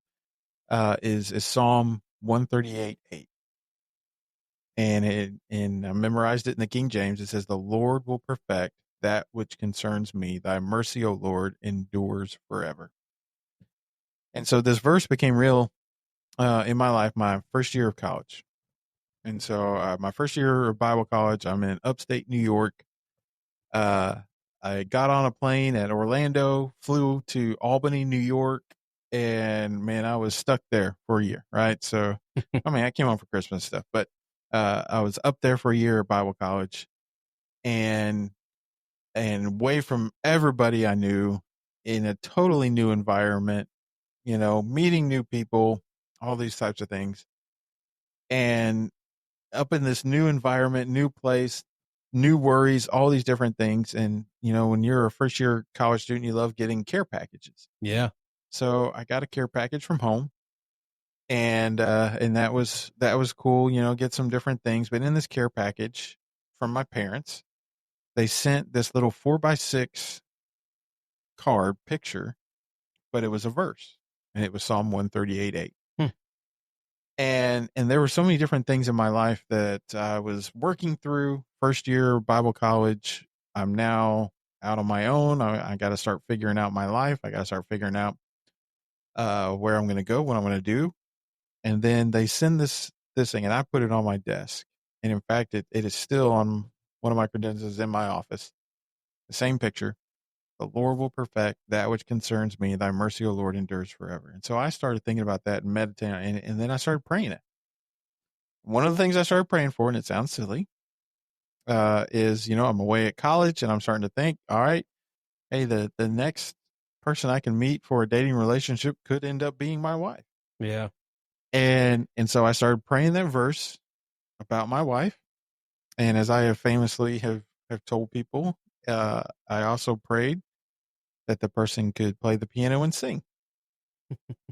Is Psalm 138:8. And I memorized it in the King James. It says, "The Lord will perfect that which concerns me. Thy mercy, O Lord, endures forever." And so this verse became real in my life, my first year of college. And so my first year of Bible college, I'm in upstate New York. Uh, I got on a plane at Orlando, flew to Albany, New York, and man, I was stuck there for a year, right? So, I mean, I came home for Christmas stuff, but I was up there for a year at Bible college, and away from everybody I knew, in a totally new environment, meeting new people, all these types of things, and up in this new environment, new place, new worries, all these different things. And, when you're a first year college student, you love getting care packages.
yeah,
So I got a care package from home, and that was cool, get some different things. But in this care package from my parents, they sent this little 4x6 card picture, but it was a verse, and it was Psalm 138:8.
hmm,
And there were so many different things in my life that I was working through. First year Bible college, I'm now out on my own. I got to start figuring out my life. I got to start figuring out where I'm going to go, what I'm going to do. And then they send this thing, and I put it on my desk. And in fact, it is still on one of my credentials in my office. The same picture. The Lord will perfect that which concerns me. Thy mercy, O Lord, endures forever. And so I started thinking about that and meditating, and then I started praying it. One of the things I started praying for, and it sounds silly, is, I'm away at college, and I'm starting to think, all right, hey, the next person I can meet for a dating relationship could end up being my wife.
yeah,
And so I started praying that verse about my wife. And as I have famously have told people, I also prayed that the person could play the piano and sing.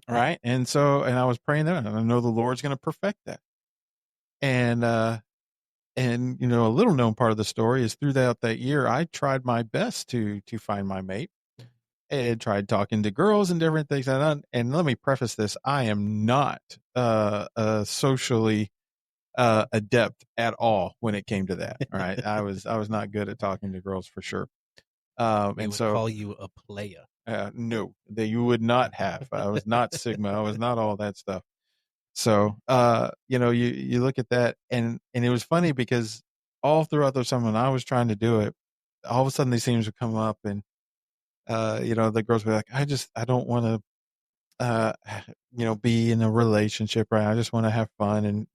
Right. And I was praying that, and I know the Lord's going to perfect that. And And, a little known part of the story is throughout that year, I tried my best to find my mate and tried talking to girls and different things. And let me preface this: I am not socially adept at all when it came to that. All right, I was not good at talking to girls for sure.
We
And
would
so
call you a player.
no, that you would not have. I was not Sigma. I was not all that stuff. So, you look at that, and it was funny because all throughout the summer when I was trying to do it, all of a sudden these themes would come up, and the girls would be like, I don't want to, be in a relationship, right? I just want to have fun and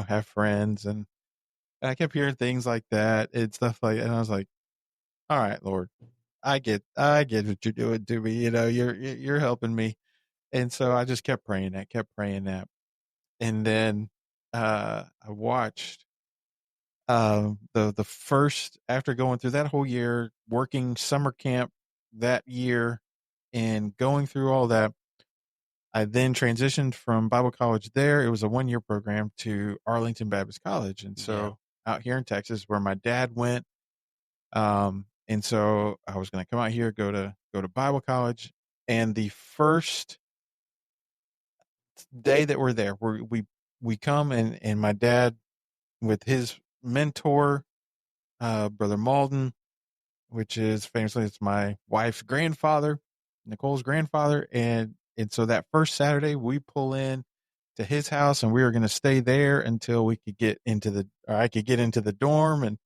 have friends, and I kept hearing things like that and stuff like, and I was like, all right, Lord, I get what you're doing to me. You're helping me, and so I just kept praying that. And then I watched the first, after going through that whole year, working summer camp that year, and going through all that. I then transitioned from Bible college there. It was a 1 year program to Arlington Baptist College, and
Yeah.
so out here in Texas, where my dad went. And so I was going to come out here, go to Bible college, and the first day that we're there, we come, and my dad with his mentor, Brother Malden, which is famously it's my wife's grandfather, Nicole's grandfather, and so that first Saturday we pull in to his house, and we were going to stay there until we could get into or I could get into the dorm, and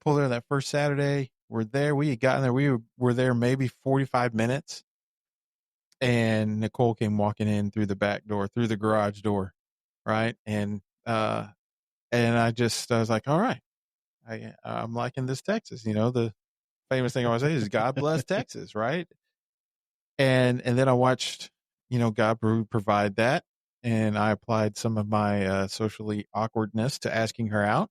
pull there that first Saturday. We're there. We had gotten there. We were there maybe 45 minutes, and Nicole came walking in through the back door, through the garage door, right? And I was like, all right, I'm liking this Texas. The famous thing I always say is God bless Texas, right? And then I watched, God provide that, and I applied some of my socially awkwardness to asking her out,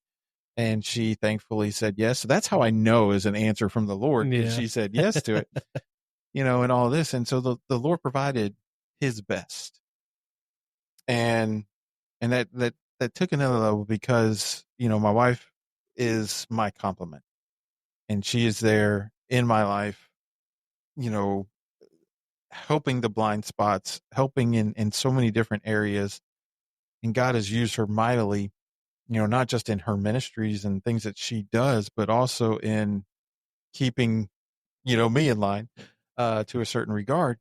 and she thankfully said yes. So that's how I know is an answer from the Lord, because
Yeah.
she said yes to it, and all this, and so the Lord provided His best, and that took another level because my wife is my complement, and she is there in my life, you know helping the blind spots, helping in so many different areas. And God has used her mightily, not just in her ministries and things that she does, but also in keeping, me in line to a certain regard.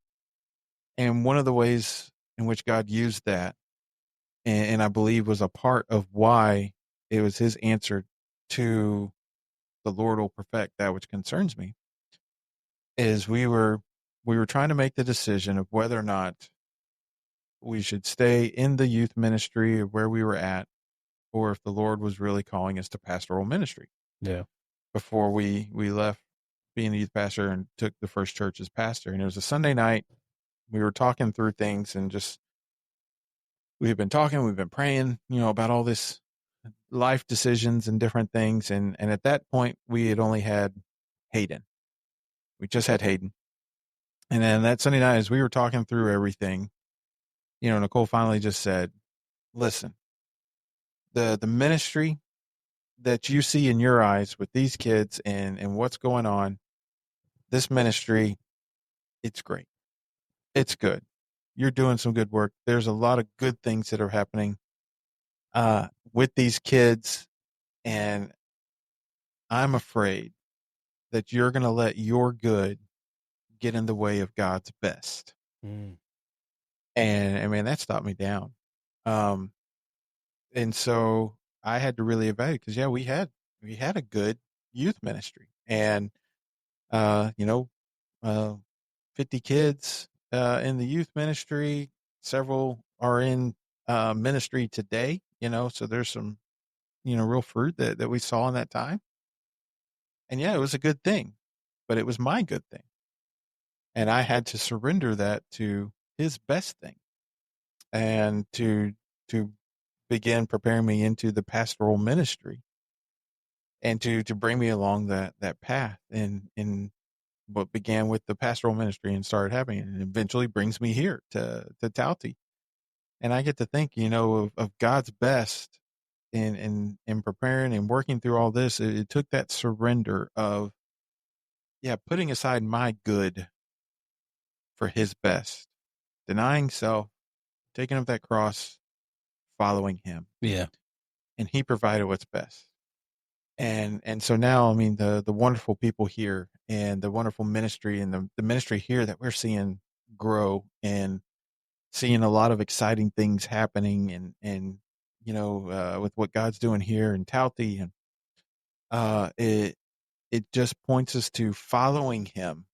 And one of the ways in which God used that, and I believe was a part of why it was his answer to the Lord will perfect that which concerns me, is we were trying to make the decision of whether or not we should stay in the youth ministry of where we were at, or if the Lord was really calling us to pastoral ministry
Yeah.
before we left being a youth pastor and took the first church as pastor. And it was a Sunday night. We were talking through things, and just we've been praying, about all this life decisions and different things. And at that point, we had only had Hayden. We just had Hayden. And then that Sunday night, as we were talking through everything, Nicole finally just said, "Listen, the ministry that you see in your eyes with these kids and what's going on, this ministry, it's great. It's good. You're doing some good work. There's a lot of good things that are happening with these kids, and I'm afraid that you're going to let your good get in the way of God's best."
Mm.
And I mean, that stopped me down. Um, and so I had to really evaluate, because yeah, we had a good youth ministry, and uh, you know, uh, 50 kids in the youth ministry. Several are in ministry today, so there's some, real fruit that we saw in that time. And yeah, it was a good thing, but it was my good thing. And I had to surrender that to his best thing, and to begin preparing me into the pastoral ministry, and to bring me along that path, and what began with the pastoral ministry and started happening, and eventually brings me here to Tauti. And I get to think, of God's best in preparing and working through all this, it took that surrender of, putting aside my good for his best, denying self, taking up that cross, following him.
Yeah.
And he provided what's best. And so now, I mean, the wonderful people here and the wonderful ministry and the ministry here that we're seeing grow and seeing a lot of exciting things happening and with what God's doing here in Tauti, and it just points us to following him.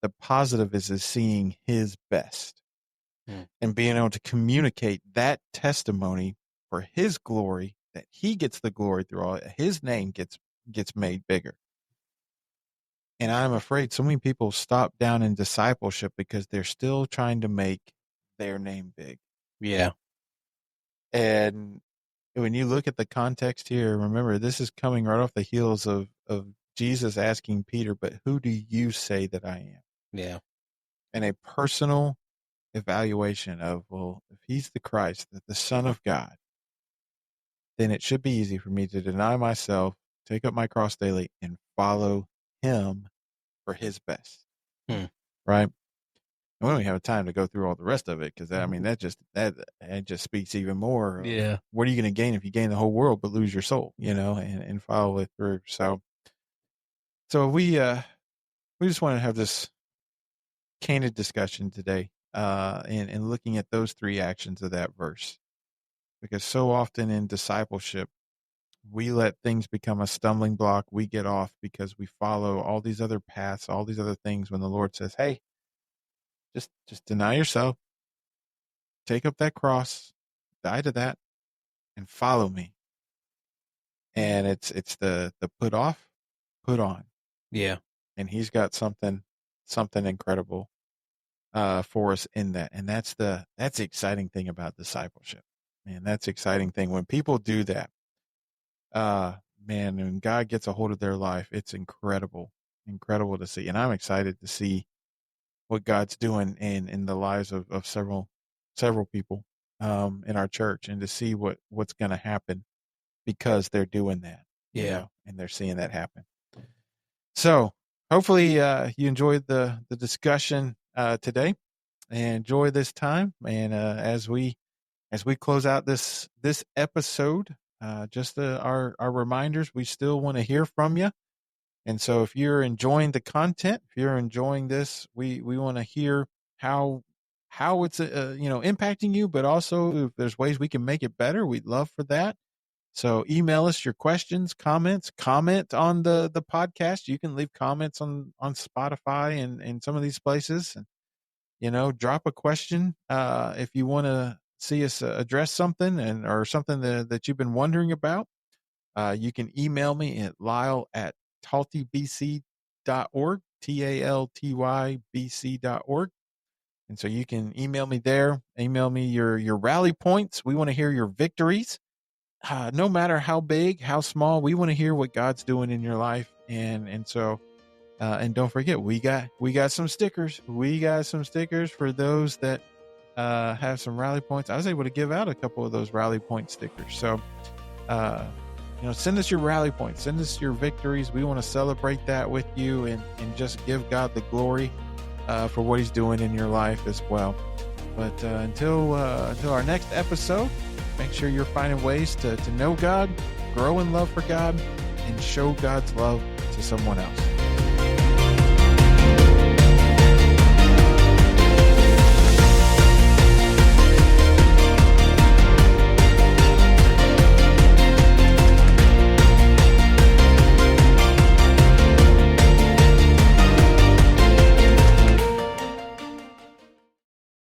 The positive is seeing his best and being able to communicate that testimony for his glory, that he gets the glory through all it. His name gets made bigger. And I'm afraid so many people stop down in discipleship because they're still trying to make their name big.
Yeah.
And when you look at the context here, remember, this is coming right off the heels of Jesus asking Peter, but who do you say that I am?
Yeah.
And a personal evaluation of, well, if he's the Christ, the Son of God, then it should be easy for me to deny myself, take up my cross daily, and follow him for his best. Right? And we don't have time to go through all the rest of it, because I mean, that just speaks even more of, what are you going to gain if you gain the whole world but lose your soul, and follow it through. So we just want to have this candid discussion today, and looking at those three actions of that verse, because so often in discipleship, we let things become a stumbling block. We get off because we follow all these other paths, all these other things, when the Lord says, hey, just deny yourself, take up that cross, die to that, and follow me. And it's the put off, put on.
Yeah.
And he's got something incredible for us in that. And that's the exciting thing about discipleship. Man, that's the exciting thing. When people do that, man, when God gets a hold of their life, it's incredible to see. And I'm excited to see what God's doing in the lives of several people in our church, and to see what's going to happen because they're doing that. And they're seeing that happen. So hopefully you enjoyed the discussion today, and enjoy this time. And as we close out this episode, just our reminders, we still want to hear from you. And so if you're enjoying the content, if you're enjoying this, we want to hear how it's impacting you, but also if there's ways we can make it better, we'd love for that. So email us your questions, comments, comment on the podcast. You can leave comments on Spotify and some of these places, and drop a question if you want to see us address something or something that you've been wondering about. You can email me at lyle@taltybc.org, TALTYBC.org. And so you can email me there. Email me your rally points. We want to hear your victories. No matter how big, how small, we want to hear what God's doing in your life. And so and don't forget, we got some stickers. We got some stickers for those that have some rally points. I was able to give out a couple of those rally point stickers. So send us your rally points, send us your victories. We want to celebrate that with you and just give God the glory for what he's doing in your life as well. But until our next episode, make sure you're finding ways to know God, grow in love for God, and show God's love to someone else.